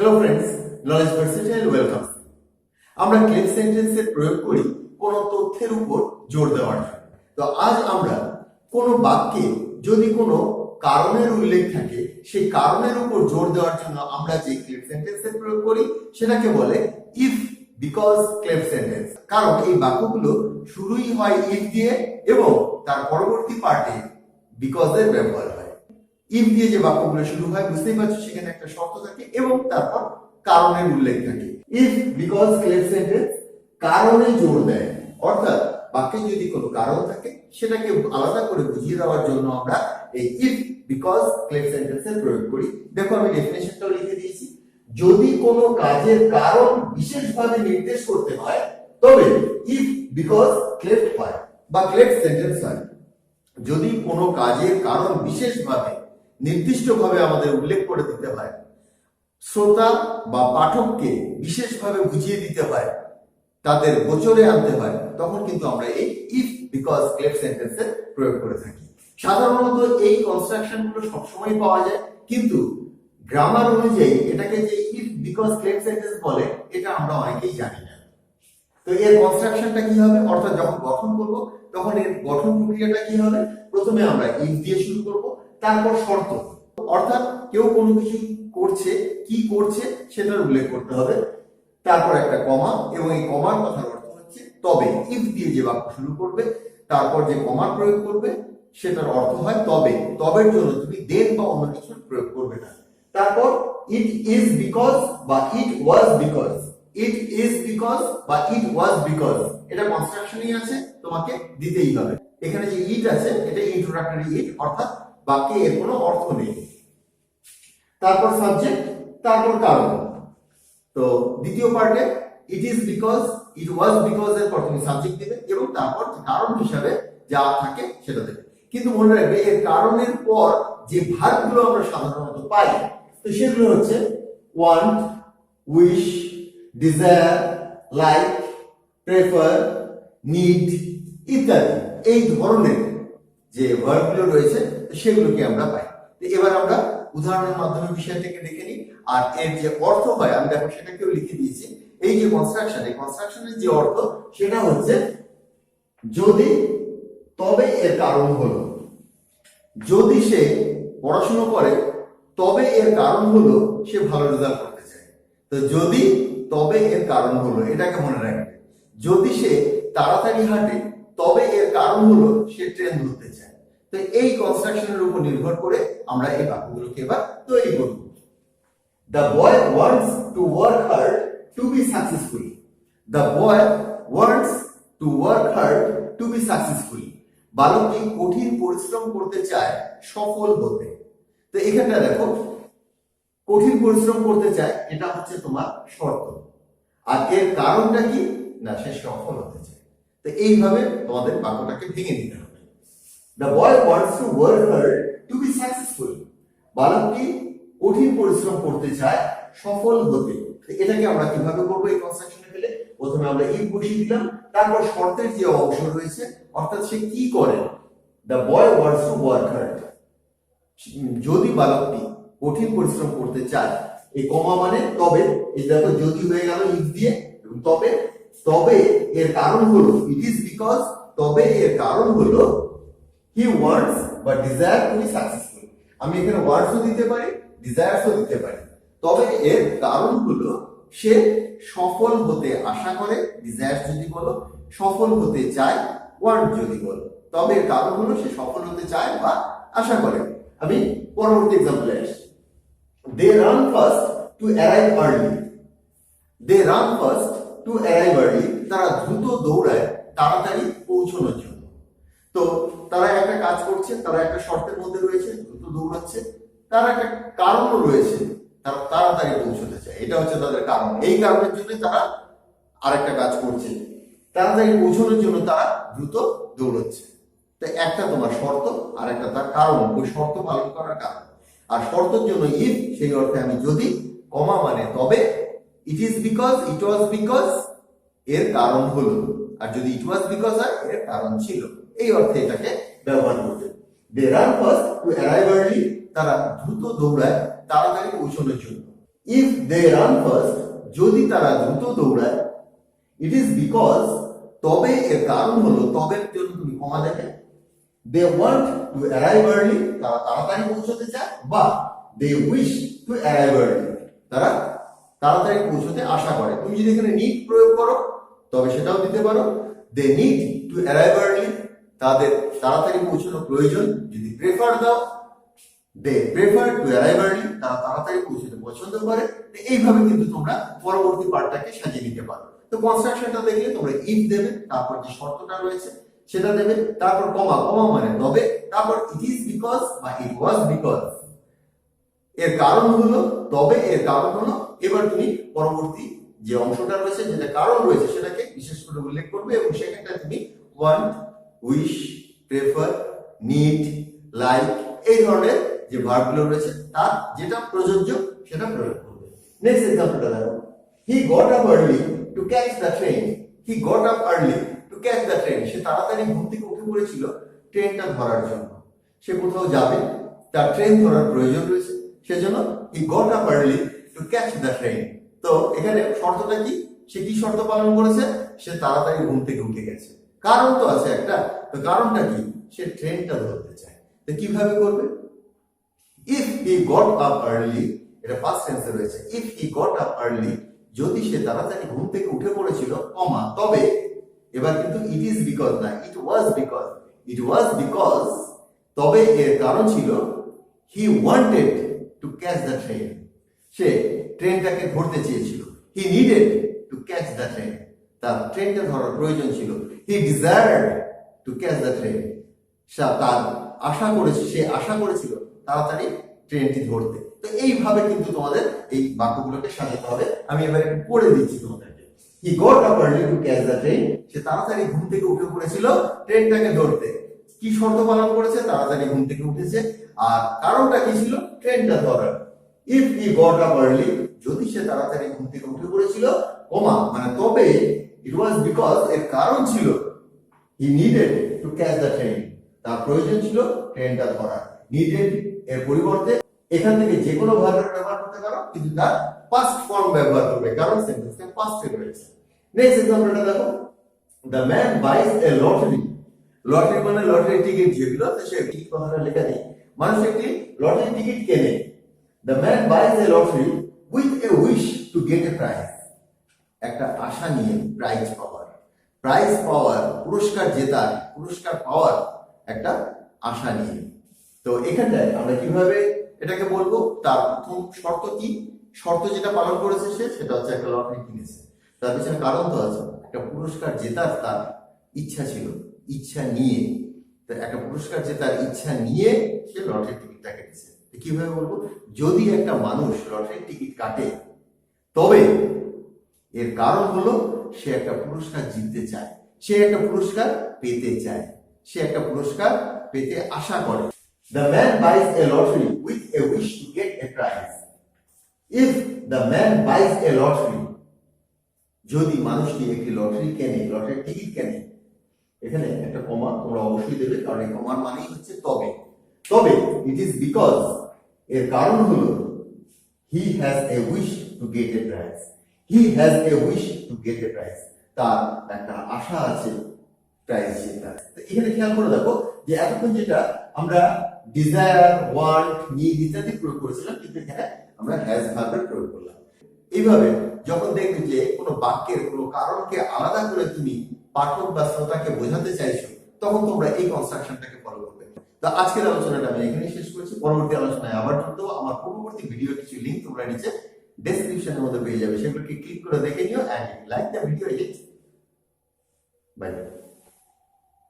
Hello friends, knowledge versatile welcome. আমরা cleft সেন্টেন্সের প্রয়োগ করি কোন তথ্যের উপর জোর দেওয়ার জন্য। তো আজ আমরা কোন বাক্যে যদি কোনো কারণের উল্লেখ থাকে, সেই কারণের উপর জোর দেওয়ার জন্য আমরা যে ক্লেফট সেন্টেন্সের প্রয়োগ করি সেটাকে বলে ইফ বিকজ ক্লেফট সেন্টেন্স। কারণ এই বাক্যগুলো শুরুই হয় ইফ দিয়ে এবং তার পরবর্তী পার্টে বিকজ এর ব্যবহার হয়। ইফ দিয়ে যে বাক্যগুলো শুরু হয় বুঝতেই পারছো সেখানে একটা শর্ত থাকে এবং তারপর কারণের উল্লেখ থাকে। ইফ বিকজ ক্লেফট সেন্টেন্স কারণে জোর দেয়, অর্থাৎ বাক্যে যদি কোনো কারণ থাকে সেটাকে আলাদা করে বুঝিয়ে দেওয়ার জন্য আমরা এই ইফ বিকজ ক্লেফট সেন্টেন্সের প্রয়োগ করি। দেখো আমি ডেফিনেশনটাও লিখে দিয়েছি। যদি কোনো কাজের কারণ বিশেষভাবে নির্দেশ করতে হয় তবে ইফ বিকজ ক্লেফট হয় বা ক্লেফট সেন্টেন্স হয়। যদি কোনো কাজের কারণ বিশেষভাবে নির্দিষ্টভাবে আমাদের উল্লেখ করে দিতে হয়, শ্রোতা বা পাঠককে বিশেষভাবে বুঝিয়ে দিতে হয়, তাদের গোচরে আনতে হয়, তখন কিন্তু আমরা এই ইফ বিকজ ক্লেফট সেন্টেন্সের প্রয়োগ করে থাকি। সাধারণত এই কনস্ট্রাকশন গুলো সবসময় পাওয়া যায়, কিন্তু গ্রামার অনুযায়ী এটাকে যে ইফ বিকজ ক্লেফট সেন্টেন্স বলে এটা আমরা অনেকেই জানি না। তো এর কনস্ট্রাকশনটা কি হবে, অর্থাৎ যখন গঠন করব তখন এর গঠন প্রক্রিয়াটা কি হবে? প্রথমে আমরা ইফ দিয়ে শুরু করব, তারপর শর্ত, অর্থাৎ কেউ কোনো কিছু করছে, কি করছে সেটার উল্লেখ করতে হবে, তারপর একটা কমা, এবং এই কমার কথার অর্থ হচ্ছে তবে। ইফ দিয়ে যে বাক্য শুরু করবে তারপর যে কমার প্রয়োগ করবে সেটার অর্থ হয় তবে। তবের জন্য তুমি দেন বা অন্য কিছু প্রয়োগ করবে না। তারপর ইট ইজ বিকজ বা it was because. It is because বা ইট ওয়াজ বিকজ এটা কনস্ট্রাকশনই আছে, তোমাকে দিতেই হবে। এখানে যে ইট আছে এটা ইন্ট্রোডাক্টরি ইট, অর্থাৎ বাক্যে এর কোনো অর্থ নেই। তারপর সাবজেক্ট, তারপর কারণ। তো দ্বিতীয় পার্টে ইট is because, it was because এর পর তুমি সাবজেক্ট দেবে এবং তারপর কারণ হিসাবে যা থাকে সেটা দেবে। কিন্তু মনে রাখবে এর কারণের পর যে ভার্বগুলো আমরা সাধারণত পাই তো সেগুলো হচ্ছে want, wish, desire, like, prefer, need ইত্যাদি। এই ধরনের যে ভার্বগুলো রয়েছে সেগুলোকে আমরা পাই। এবার আমরা উদাহরণের মাধ্যমে বিষয়টাকে দেখে নিই। আর এর যে অর্থ হয় আমি দেখো সেটাকেও লিখে দিয়েছি। এই যে কনস্ট্রাকশন, এই কনস্ট্রাকশনের যে অর্থ সেটা হচ্ছে যদি তবে এর কারণ হলো। যদি সে পড়াশোনা করে তবে এর কারণ হলো সে ভালো রেজাল্ট করতে চায়। তো যদি তবে এর কারণ হলো, এটাকে মনে রাখবে। যদি সে তাড়াতাড়ি হাঁটে তবে এর কারণ হলো সে ট্রেন ধরতে চায়। তো এই কনস্ট্রাকশনের উপর নির্ভর করে আমরা এই বাক্যগুলোকে এবার তৈরি করব। The boy wants to work hard to be successful. The boy wants to work hard to be successful. বালকটি কঠিন পরিশ্রম করতে চায় সফল হতে। তো এখানটা দেখো কঠিন পরিশ্রম করতে চায়, এটা হচ্ছে তোমার শর্ত। আর এর কারণটা কি না, সে সফল হতে চায়। তো এইভাবে তোমাদের বাক্যটাকে ভেঙে দিতে হবে। The boy wants to work hard to be successful. বালকটি কঠিন পরিশ্রম করতে চায় সফল হতে। এটাকে আমরা কিভাবে করবো এই কনস্ট্রাকশনে ফেলে? প্রথমে আমরা ইফ বসিয়ে দিলাম, তারপর শর্তের যে অংশ রয়েছে অর্থাৎ সে কি করে। The boy wants to work hard. যদি বালকটি কঠিন পরিশ্রম করতে চায়, এই কমা মানে তবে। এই দেখো যদি হয়ে গেল ইফ দিয়ে, তবে তবে এর কারণ হলো ইট ইজ বিকজ, তবে এর কারণ হলো he wants বা desire to be successful. আমি এখানে ওয়ান্টস ও দিতে পারি, ডিজায়ারস ও দিতে পারি। তবে এর কারণ হলো সে সফল হতে আশা করে, ডিজায়ারস যদি বলো, সফল হতে চায় ওয়ান্ট যদি বলো। তবে এর কারণ হলো সে সফল হতে চায় বা আশা করে। আমি পরবর্তী এক্সাম্পলে আসছি। They run first to arrive early. They run first to arrive early. তারা দ্রুত দৌড়ায় তাড়াতাড়ি পৌঁছানোর জন্য। তো তারা একটা কাজ করছে, তারা একটা শর্তের মধ্যে রয়েছে, দ্রুত দৌড়াচ্ছে। তার একটা কারণও রয়েছে, তারা তাড়াতাড়ি পৌঁছতে চায়, এটা হচ্ছে তাদের কারণ। এই কারণের জন্য তারা আরেকটা কাজ করছে, তাড়াতাড়ি পৌঁছানোর জন্য তারা দ্রুত দৌড়াচ্ছে। তো একটা তোমার শর্ত আর একটা তার কারণ, ওই শর্ত পালন করার কারণ। আর শর্তের জন্য ইফ, সেই অর্থে আমি যদি, কমা মানে তবে, ইট is because, it was because এর কারণ হলো, আর যদি ইট ওয়াজ বিকজ হয় এর কারণ ছিল। এই অর্থে এটাকে ব্যবহার করবে। They run first to arrive early. তারা দ্রুত দৌড়ায় তাড়াতাড়ি পৌঁছানোর জন্য। ইফ দে রান ফার্স্ট, যদি তারা দ্রুত দৌড়ায়, ইট ইজ বিকজ, তবে এর কারণ হলো, তবের জন্য তুমি কমা দেবে, they want to arrive early, তারা তাড়াতাড়ি পৌঁছতে চায়, বা they wish to arrive early, তারা তাড়াতাড়ি পৌঁছতে আশা করে। তুমি যদি এখানে নিড প্রয়োগ করো তবে সেটাও দিতে পারো, they need to arrive early, তাদের তাড়াতাড়ি পৌঁছানো প্রয়োজন। যদি প্রেফার দাও, they prefer to arrive early, তারা তাড়াতাড়ি পৌঁছতে পছন্দ করে। এইভাবে কিন্তু তোমরা পরবর্তী পার্টটাকে সাজিয়ে নিতে পারো। তো কনস্ট্রাকশনটা দেখলে তোমরা ইফ দেবে, তারপর যে শর্তটা রয়েছে সেটা দেবে, তারপর কমা, কমা মানে তবে, তারপর ইট ইজ বিকজ বা ইট ওয়াজ বিকজ, এর কারণ হলো, তবে এর কারণ হলো। এবার তুমি পরবর্তী যে অংশটা রয়েছে, যেটা কারণ রয়েছে, সেটাকে বিশেষ করে উল্লেখ করবে এবং সেখানটা তুমি want, wish, prefer, need, like, এই ধরনের যে ভার্বগুলো রয়েছে তার যেটা প্রযোজ্য সেটা প্রয়োগ করবে। নেক্সট এক্সাম্পলটা দেখো, he got up early to catch the train. He got up early to catch the train, সে তাড়াতাড়ি ঘুম থেকে উঠে পড়েছিল ট্রেনটা ধরার জন্য। সে কোথাও যাবে, তার ট্রেন ধরার প্রয়োজন রয়েছে, সেজন্য হি got up early to catch the train. তো এখানে শর্তটা কি, সে কি শর্ত পালন করেছে, সে তাড়াতাড়ি ঘুম থেকে উঠে গেছে। কারণ তো আছে একটা, তো কারণটা কি, সে ট্রেনটা ধরতে চায়। তো কিভাবে করবে, if he got up early, এটা পাস্ট টেন্সে রয়েছে, if he got up early, যদি সে তাড়াতাড়ি ঘুম থেকে উঠে পড়েছিল, কমা তবে, এবার কিন্তু ইট ইজ বিকজ না, ইট was because, it was because, তবে এর কারণ ছিল, he wanted to catch the train, সে ট্রেনটাকে ধরতে চেয়েছিল। He needed to catch the train, তার ট্রেনটা ধরার প্রয়োজন ছিল। He desired to catch the train, তার আশা করেছে, সে আশা করেছিল তাড়াতাড়ি ট্রেনটি ধরতে। তো এইভাবে কিন্তু তোমাদের এই বাক্যগুলোকে সাজাতে হবে। আমি এবার একটু পড়ে দিচ্ছি তোমাদেরকে। He got up early to catch the train, সে তাড়াতাড়ি ঘুম থেকে উঠে পড়েছিল ট্রেনটাকে ধরতে। কি শর্ত পালন করেছে, তাড়াতাড়ি ঘুম থেকে উঠেছে, আর কারণটা কি ছিল, ট্রেনটা ধরার। If he got up early, যদি সে তাড়াতাড়ি ঘুম থেকে উঠে পড়েছিল, কমা মানে তবে, ইট ওয়াজ বিকজ, এর কারণ ছিল, হি needed to catch the train, তার প্রয়োজন ছিল ট্রেনটা ধরার। নিডেড এর পরিবর্তে এখান থেকে যে কোনো ভার্বের ব্যবহার করতে পারো, কিন্তু তার পাস্ট ফর্ম ব্যবহার করবে, কারণ সেন্টেন্সে পাস্টে রয়েছে। নেক্সট এক্সাম্পলটা দেখো, the man বাইজ A lottery. Lottery মানে লটারি টিকিট, যেগুলো সে টিকিট কথাটা লেখা নেই, মানুষ একটি লটারি টিকিট কেনে। The man বাইজ A lottery with a wish to get a prize, একটা আশা নিয়ে প্রাইজ পাওয়ার, প্রাইজ পাওয়ার, পুরস্কার জেতার, পুরস্কার পাওয়ার একটা আশা নিয়ে। তো এখানটায় আমরা কিভাবে এটাকে বলবো, তার প্রথম শর্ত কি, শর্ত যেটা পালন করেছে সে, সেটা হচ্ছে একটা লটারি কিনেছে, তার পিছনে কারণ তো আছে, একটা পুরস্কার জেতার তার ইচ্ছা ছিল, ইচ্ছা নিয়ে, তো একটা পুরস্কার জেতার ইচ্ছা নিয়ে সে লটারি টিকিটটা কেটেছে। কিভাবে বলবো, যদি একটা মানুষ লটারি টিকিট কাটে, তবে এর কারণ হলো সে একটা পুরস্কার জিততে চায়, সে একটা পুরস্কার পেতে চায়, সে একটা পুরস্কার পেতে আশা করে। The man buys a lottery with a wish to get a prize. If the man buys a lottery, যদি মানুষটি একটি লটারি কেনে, লটারি টিকিট কেনে, এখানে একটা কমা তোমরা অবশ্যই দেবে, কারণ এই কমার মানেই হচ্ছে তবে। তবে ইট ইজ বিকজ, এর কারণ হলো, he has a wish to get a prize, he has a wish to get a prize, তার একটা আশা আছে প্রাইজ জেতার। এখানে খেয়াল করে দেখো যে এতক্ষণ যেটা আমরা ডিজায়ার, ওয়ান্ট, নিড ইত্যাদি প্রয়োগ করেছিলাম, কিন্তু এখানে আমরা হ্যাজ ভার্বের প্রয়োগ করলাম। এইভাবে যখন দেখবে যে কোনো বাক্যের কোনো কারণকে আলাদা করে তুমি পাঠক বা শ্রোতাকে বোঝাতে চাইছো, তখন তোমরা এই কনস্ট্রাকশনটাকে ফলো করবে। তো আজকের আলোচনাটা আমি এখানেই শেষ করছি। পরবর্তী আলোচনায় আবার যুক্ত হবো। আমার পূর্ববর্তী ভিডিও কিছু লিঙ্ক তোমরা নিচে ডেসক্রিপশনের মধ্যে পেয়ে যাবে, সেগুলোকে ক্লিক করে দেখে নিও। And like the video. By.